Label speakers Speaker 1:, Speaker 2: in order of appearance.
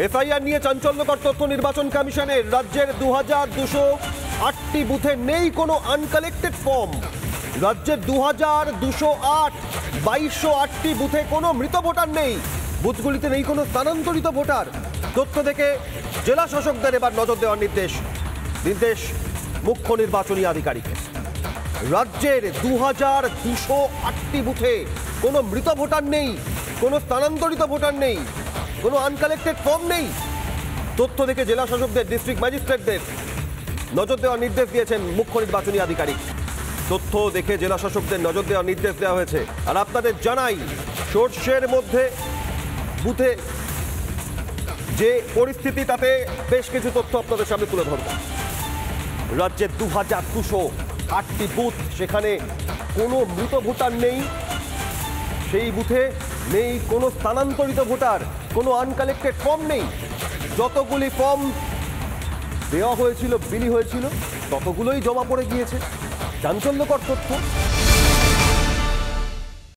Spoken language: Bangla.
Speaker 1: এফআইআর নিয়ে চাঞ্চল্যকর তথ্য নির্বাচন কমিশনের। রাজ্যের 2208টি বুথে নেই কোনো আনকালেক্টেড ফর্ম। রাজ্যের 2208 2208টি বুথে কোনো মৃত ভোটার নেই। বুথগুলিতে নেই কোনো স্থানান্তরিত ভোটার। তথ্য থেকে জেলা শাসকদের এবার নজর দেওয়ার নির্দেশ মুখ্য নির্বাচনী আধিকারিকের। রাজ্যের 2208টি বুথে কোনো মৃত ভোটার নেই, কোনো স্থানান্তরিত ভোটার নেই, কোনো আনকালেক্টেড ফর্ম নেই। তথ্য থেকে জেলা শাসকদের, ডিস্ট্রিক্ট ম্যাজিস্ট্রেটদের নজর দেওয়ার নির্দেশ দিয়েছেন মুখ্য নির্বাচনী আধিকারিক। তথ্য দেখে জেলা শাসকদের নজর দেওয়ার নির্দেশ দেওয়া হয়েছে। আর আপনাদের জানাই, সর্ষের মধ্যে বুথে যে পরিস্থিতি, তাতে বেশ কিছু তথ্য আপনাদের সামনে তুলে ধরব। রাজ্যের 2208টি বুথ, সেখানে কোনো মৃত ভোটার নেই। সেই বুথে নেই কোনো স্থানান্তরিত ভোটার, কোনো আনকালেক্টেড ফর্ম নেই। যতগুলি ফর্ম দেওয়া হয়েছিল, বিলি হয়েছিল, ততগুলোই জমা পড়ে গিয়েছে। চাঞ্চল্যকর তথ্য।